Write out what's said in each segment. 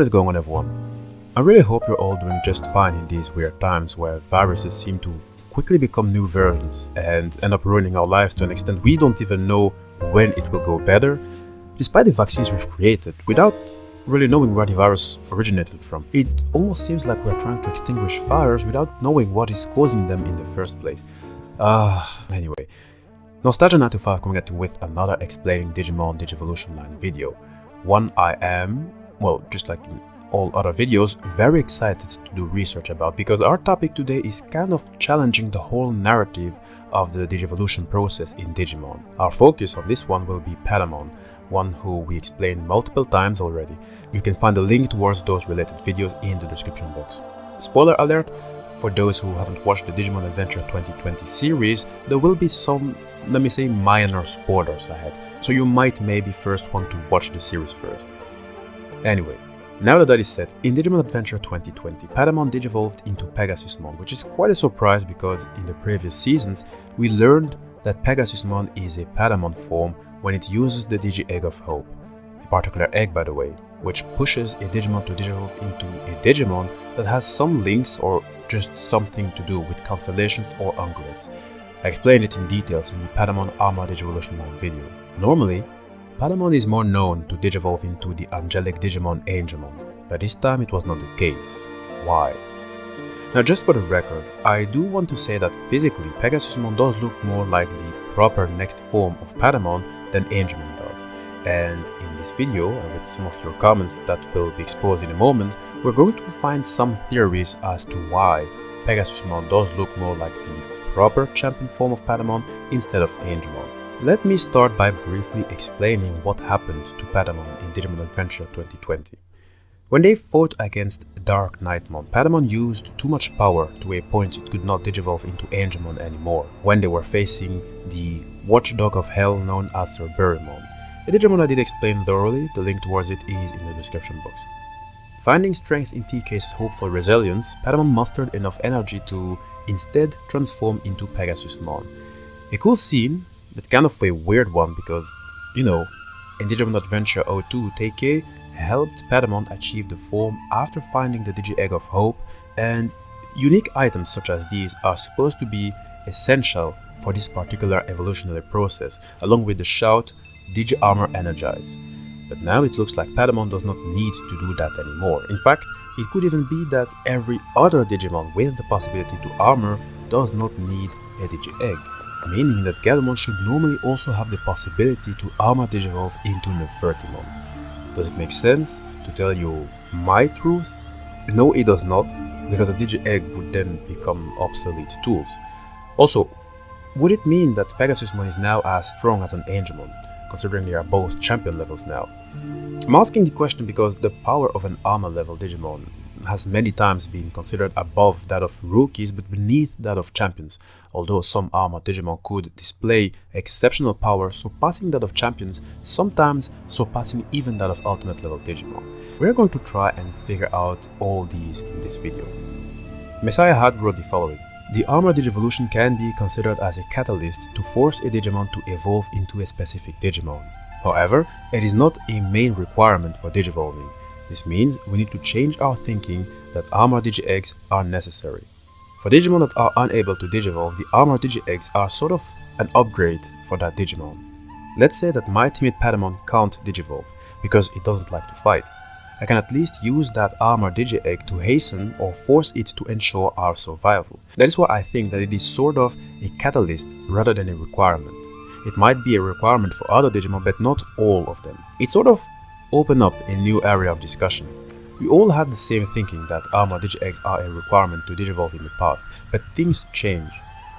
What is going on, everyone? I really hope you're all doing just fine in these weird times where viruses seem to quickly become new versions and end up ruining our lives to an extent we don't even know when it will go better, despite the vaccines we've created, without really knowing where the virus originated from. It almost seems like we're trying to extinguish fires without knowing what is causing them in the first place. Anyway. Nostalgia 925 coming at you with another explaining Digimon Digivolution line video. One I am, well, just like in all other videos, very excited to do research about, because our topic today is kind of challenging the whole narrative of the Digivolution process in Digimon. Our focus on this one will be Patamon, one who we explained multiple times already. You can find a link towards those related videos in the description box. Spoiler alert, for those who haven't watched the Digimon Adventure 2020 series, there will be some, let me say, minor spoilers ahead, so you might maybe first want to watch the series first. Anyway, now that is said, in Digimon Adventure 2020, Patamon digivolved into Pegasusmon, which is quite a surprise because in the previous seasons we learned that Pegasusmon is a Patamon form when it uses the Digi-Egg of Hope, a particular egg by the way, which pushes a Digimon to digivolve into a Digimon that has some links or just something to do with constellations or ungulates. I explained it in details in the Patamon Armor Digivolution line video. Normally, Patamon is more known to digivolve into the angelic Digimon Angemon, but this time it was not the case. Why? Now, just for the record, I do want to say that physically Pegasusmon does look more like the proper next form of Patamon than Angemon does. And in this video, and with some of your comments that will be exposed in a moment, we're going to find some theories as to why Pegasusmon does look more like the proper champion form of Patamon instead of Angemon. Let me start by briefly explaining what happened to Patamon in Digimon Adventure 2020. When they fought against Dark Nightmon, Patamon used too much power to a point it could not digivolve into Angemon anymore when they were facing the watchdog of hell known as CERBERUMON. A Digimon I did explain thoroughly, the link towards it is in the description box. Finding strength in TK's hopeful resilience, Patamon mustered enough energy to instead transform into Pegasusmon. A cool scene, but kind of a weird one because, you know, in Digimon Adventure 02, TK helped Patamon achieve the form after finding the Digi-Egg of Hope, and unique items such as these are supposed to be essential for this particular evolutionary process, along with the shout Digi-Armor Energize. But now it looks like Patamon does not need to do that anymore. In fact, it could even be that every other Digimon with the possibility to armor does not need a Digi-Egg, meaning that Gatomon should normally also have the possibility to armor digivolve into Nefertimon. Does it make sense to tell you my truth? No, it does not, because a Digi-Egg would then become obsolete tools. Also, would it mean that Pegasusmon is now as strong as an Angemon, considering they are both champion levels now? I'm asking the question because the power of an armor level Digimon has many times been considered above that of rookies but beneath that of champions, although some armored Digimon could display exceptional power surpassing that of champions, sometimes surpassing even that of ultimate level Digimon. We're going to try and figure out all these in this video. Messiah Had wrote the following: the armor Digivolution can be considered as a catalyst to force a Digimon to evolve into a specific Digimon. However, it is not a main requirement for digivolving. This means we need to change our thinking that armor Digi-Eggs are necessary. For Digimon that are unable to digivolve, the armor Digi-Eggs are sort of an upgrade for that Digimon. Let's say that my timid Patamon can't digivolve because it doesn't like to fight. I can at least use that armor Digi-Egg to hasten or force it to ensure our survival. That is why I think that it is sort of a catalyst rather than a requirement. It might be a requirement for other Digimon, but not all of them. It sort of opened up a new area of discussion. We all had the same thinking that armor Digi-Eggs are a requirement to digivolve in the past, but things change.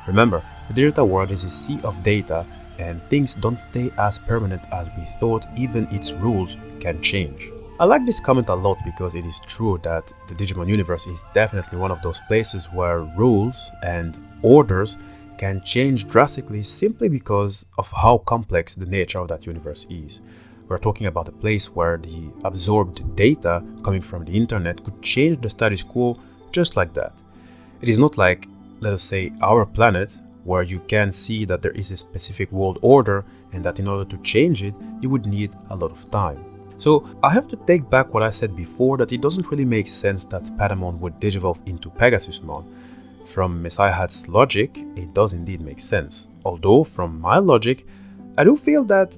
Remember, the digital world is a sea of data and things don't stay as permanent as we thought, even its rules can change. I like this comment a lot because it is true that the Digimon universe is definitely one of those places where rules and orders can change drastically simply because of how complex the nature of that universe is. We're talking about a place where the absorbed data coming from the internet could change the status quo just like that. It is not like, let us say, our planet, where you can see that there is a specific world order and that in order to change it, you would need a lot of time. So I have to take back what I said before, that it doesn't really make sense that Patamon would digivolve into Pegasusmon. From Messiah Hat's logic, it does indeed make sense. Although, from my logic, I do feel that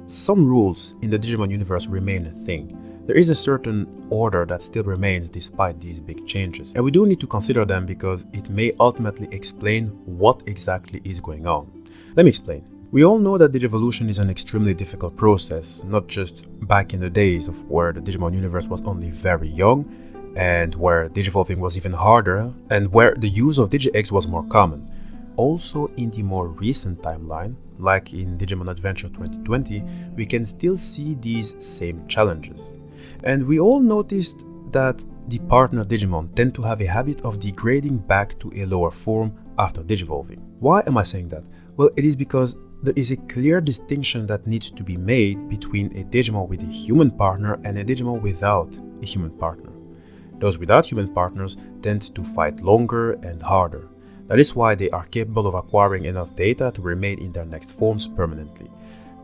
some rules in the Digimon universe remain a thing. There is a certain order that still remains despite these big changes, and we do need to consider them because it may ultimately explain what exactly is going on. Let me explain. We all know that Digivolution is an extremely difficult process, not just back in the days of where the Digimon universe was only very young, and where digivolving was even harder, and where the use of Digi-Eggs was more common. Also in the more recent timeline, like in Digimon Adventure 2020, we can still see these same challenges. And we all noticed that the partner Digimon tend to have a habit of degrading back to a lower form after digivolving. Why am I saying that? Well, it is because there is a clear distinction that needs to be made between a Digimon with a human partner and a Digimon without a human partner. Those without human partners tend to fight longer and harder. That is why they are capable of acquiring enough data to remain in their next forms permanently.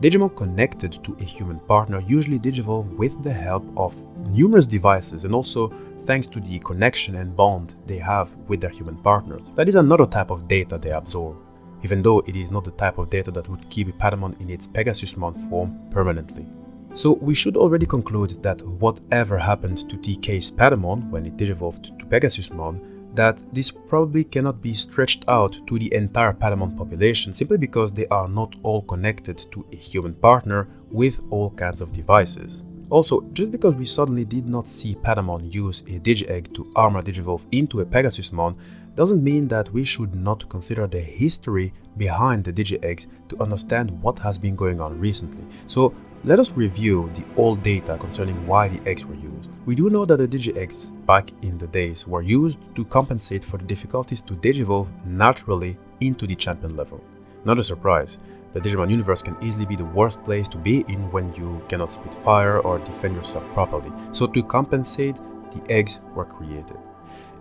Digimon connected to a human partner usually digivolve with the help of numerous devices and also thanks to the connection and bond they have with their human partners. That is another type of data they absorb, even though it is not the type of data that would keep Patamon in its Pegasusmon form permanently. So we should already conclude that whatever happened to TK's Patamon when it digivolved to Pegasusmon, that this probably cannot be stretched out to the entire Patamon population simply because they are not all connected to a human partner with all kinds of devices. Also, just because we suddenly did not see Patamon use a Digi-Egg to armor digivolve into a Pegasusmon doesn't mean that we should not consider the history behind the Digi-Eggs to understand what has been going on recently. So let us review the old data concerning why the eggs were used. We do know that the Digi-Eggs back in the days were used to compensate for the difficulties to digivolve naturally into the champion level. Not a surprise, the Digimon universe can easily be the worst place to be in when you cannot spit fire or defend yourself properly, so to compensate, the eggs were created.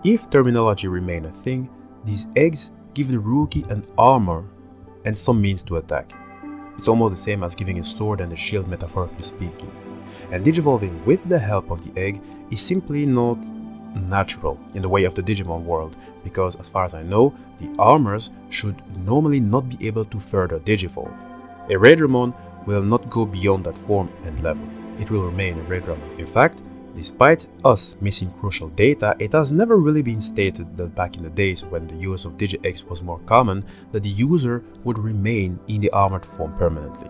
If terminology remain a thing, these eggs give the rookie an armor and some means to attack. It's almost the same as giving a sword and a shield, metaphorically speaking. And digivolving with the help of the egg is simply not natural in the way of the Digimon world, because as far as I know, the armors should normally not be able to further digivolve. A Raidramon will not go beyond that form and level. It will remain a Raidramon. In fact, despite us missing crucial data, it has never really been stated that back in the days when the use of Digi-Eggs was more common, that the user would remain in the armored form permanently.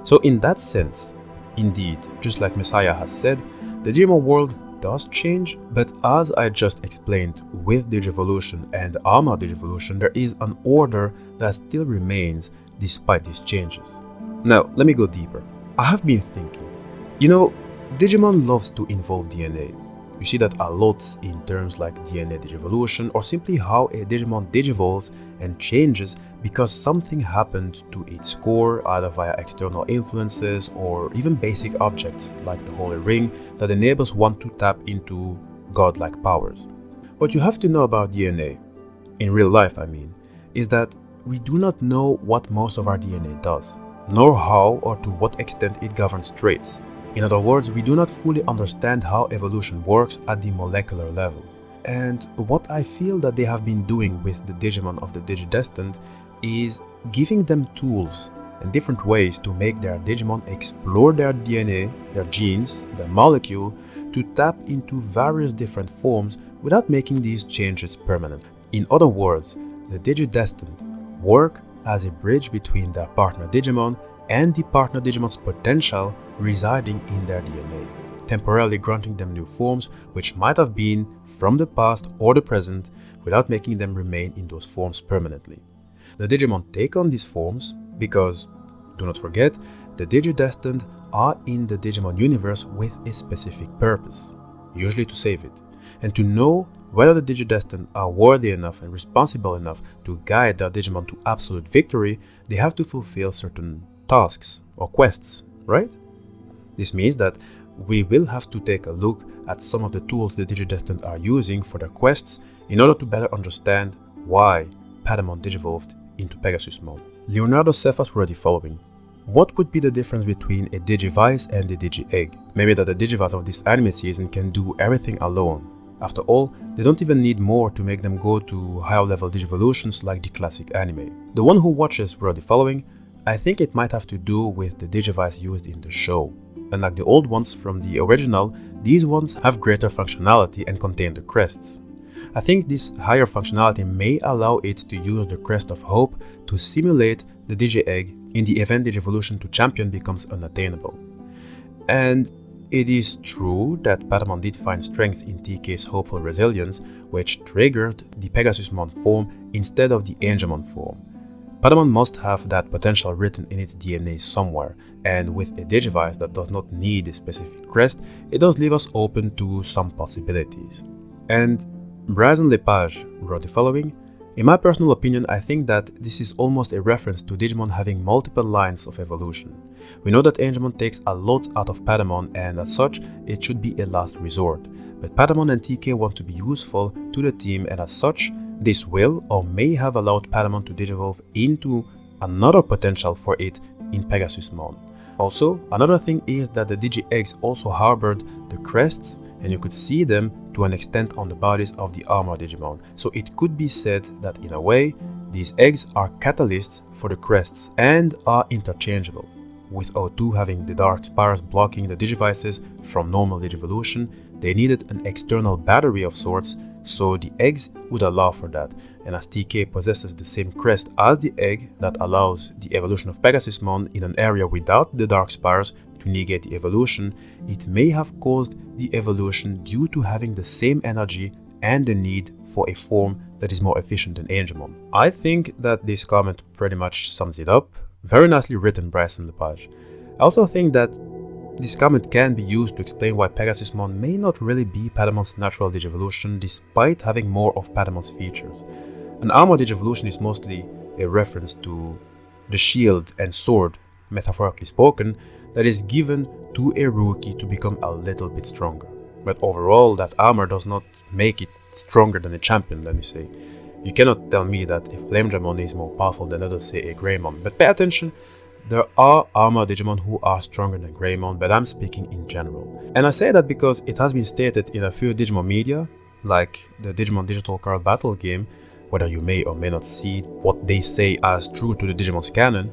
So in that sense, indeed, just like Messiah has said, the Digimon world does change, but as I just explained with Digivolution and Armor Digivolution, there is an order that still remains despite these changes. Now, let me go deeper. I have been thinking, Digimon loves to involve DNA. You see that a lot in terms like DNA Digivolution, or simply how a Digimon digivolves and changes because something happened to its core, either via external influences or even basic objects like the Holy Ring that enables one to tap into godlike powers. What you have to know about DNA, in real life I mean, is that we do not know what most of our DNA does, nor how or to what extent it governs traits. In other words, we do not fully understand how evolution works at the molecular level. And what I feel that they have been doing with the Digimon of the Digidestined is giving them tools and different ways to make their Digimon explore their DNA, their genes, their molecule, to tap into various different forms without making these changes permanent. In other words, the Digidestined work as a bridge between their partner Digimon and the partner Digimon's potential residing in their DNA, temporarily granting them new forms which might have been from the past or the present without making them remain in those forms permanently. The Digimon take on these forms because, do not forget, the Digidestined are in the Digimon universe with a specific purpose, usually to save it, and to know whether the Digidestined are worthy enough and responsible enough to guide their Digimon to absolute victory, they have to fulfill certain tasks or quests, right? This means that we will have to take a look at some of the tools the Digidestined are using for their quests in order to better understand why Patamon digivolved into Pegasusmon. Leonardo Cephas wrote the following: What would be the difference between a Digivice and a Digi-Egg? Maybe that the Digivice of this anime season can do everything alone. After all, they don't even need more to make them go to higher level Digivolutions like the classic anime. The one who watches wrote the following: I think it might have to do with the Digivice used in the show. Unlike the old ones from the original, these ones have greater functionality and contain the crests. I think this higher functionality may allow it to use the Crest of Hope to simulate the Digi-Egg in the event Digivolution to Champion becomes unattainable. And it is true that Patamon did find strength in TK's Hopeful Resilience, which triggered the Pegasusmon form instead of the Angemon form. Patamon must have that potential written in its DNA somewhere, and with a Digivice that does not need a specific crest, it does leave us open to some possibilities. And Bryson Lepage wrote the following: in my personal opinion, I think that this is almost a reference to Digimon having multiple lines of evolution. We know that Angemon takes a lot out of Patamon, and as such, it should be a last resort. But Patamon and TK want to be useful to the team, and as such, this will or may have allowed Patamon to digivolve into another potential for it in Pegasusmon. Also, another thing is that the Digi-Eggs also harbored the crests, and you could see them to an extent on the bodies of the armor Digimon. So it could be said that in a way, these eggs are catalysts for the crests and are interchangeable. With O2 having the dark spires blocking the Digivices from normal Digivolution, they needed an external battery of sorts, so the eggs would allow for that. And as TK possesses the same crest as the egg that allows the evolution of Pegasusmon in an area without the dark spires to negate the evolution, it may have caused the evolution due to having the same energy and the need for a form that is more efficient than Angemon. I think that this comment pretty much sums it up. Very nicely written, Bryson Lepage. I also think that this comment can be used to explain why Pegasusmon may not really be Patamon's natural Digivolution despite having more of Patamon's features. An armor Digivolution is mostly a reference to the shield and sword, metaphorically spoken, that is given to a rookie to become a little bit stronger. But overall, that armor does not make it stronger than a champion, let me say. You cannot tell me that a Flame Digimon is more powerful than others, say a Greymon. But pay attention, there are armor Digimon who are stronger than Greymon, but I'm speaking in general. And I say that because it has been stated in a few Digimon media, like the Digimon Digital Card Battle game, whether you may or may not see what they say as true to the Digimon's canon,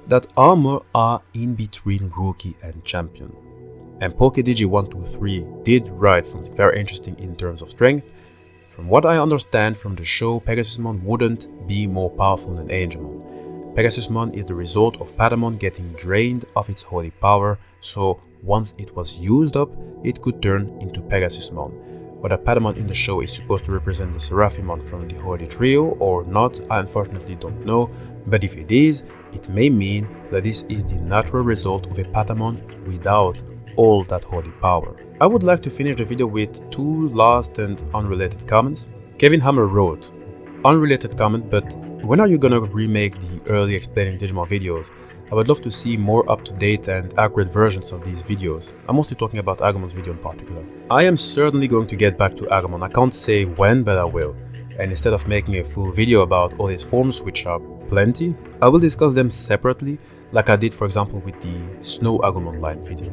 that armor are in between rookie and champion. And PokeDigi123 did write something very interesting in terms of strength. From what I understand from the show, Pegasusmon wouldn't be more powerful than Angemon. Pegasusmon is the result of Patamon getting drained of its holy power, so once it was used up, it could turn into Pegasusmon. Whether Patamon in the show is supposed to represent the Seraphimon from the Holy Trio or not, I unfortunately don't know, but if it is, it may mean that this is the natural result of a Patamon without all that holy power. I would like to finish the video with two last and unrelated comments. Kevin Hammer wrote, unrelated comment, but when are you gonna remake the early explaining Digimon videos? I would love to see more up-to-date and accurate versions of these videos. I'm mostly talking about Agumon's video in particular. I am certainly going to get back to Agumon. I can't say when, but I will. And instead of making a full video about all its forms, which are plenty, I will discuss them separately, like I did for example with the Snow Agumon line video.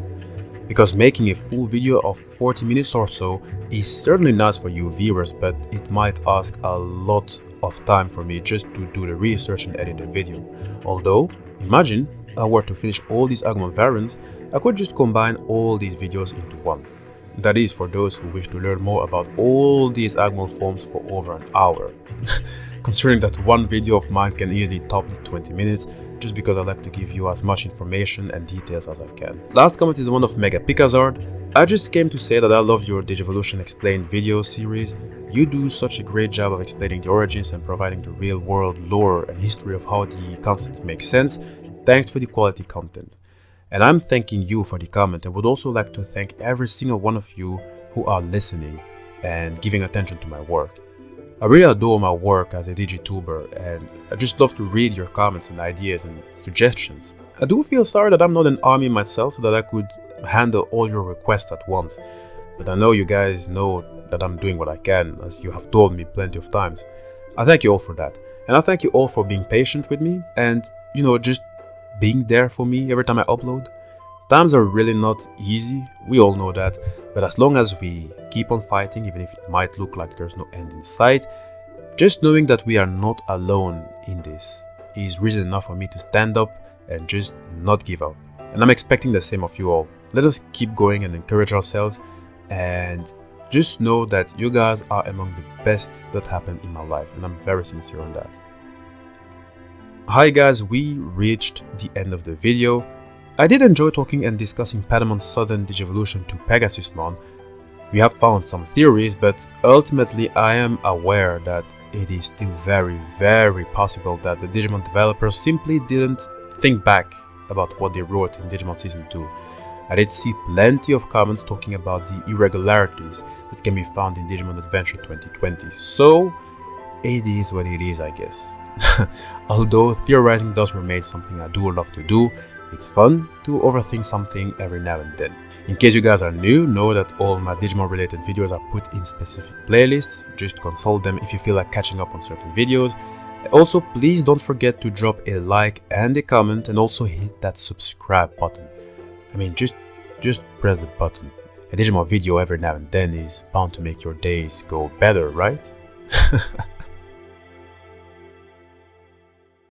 Because making a full video of 40 minutes or so is certainly nice for you viewers, but it might ask a lot of time for me just to do the research and edit the video. Although, imagine I were to finish all these Agumon variants, I could just combine all these videos into one. That is for those who wish to learn more about all these Agumon forms for over an hour. Considering that one video of mine can easily top the 20 minutes, just because I like to give you as much information and details as I can. Last comment is the one of Mega Picazard. I just came to say that I love your Digivolution Explained video series. You do such a great job of explaining the origins and providing the real world lore and history of how the concepts make sense. Thanks for the quality content. And I'm thanking you for the comment and would also like to thank every single one of you who are listening and giving attention to my work. I really adore my work as a DigiTuber and I just love to read your comments and ideas and suggestions. I do feel sorry that I'm not an army myself so that I could handle all your requests at once, but I know you guys know that I'm doing what I can, as you have told me plenty of times. I thank you all for that, and I thank you all for being patient with me and, just being there for me every time I upload. Times are really not easy, we all know that, but as long as we keep on fighting, even if it might look like there's no end in sight, just knowing that we are not alone in this is reason enough for me to stand up and just not give up. And I'm expecting the same of you all. Let us keep going and encourage ourselves, and just know that you guys are among the best that happened in my life, and I'm very sincere on that. Hi guys, we reached the end of the video. I did enjoy talking and discussing Patamon's sudden Digivolution to Pegasusmon. We have found some theories, but ultimately I am aware that it is still very possible that the Digimon developers simply didn't think back about what they wrote in Digimon Season 2. I did see plenty of comments talking about the irregularities that can be found in Digimon Adventure 2020, so it is what it is, I guess. Although theorizing does remain something I do love to do, it's fun to overthink something every now and then. In case you guys are new, know that all my Digimon related videos are put in specific playlists. Just consult them if you feel like catching up on certain videos. Also, please don't forget to drop a like and a comment, and also hit that subscribe button. I mean, just press the button. A Digimon video every now and then is bound to make your days go better, right?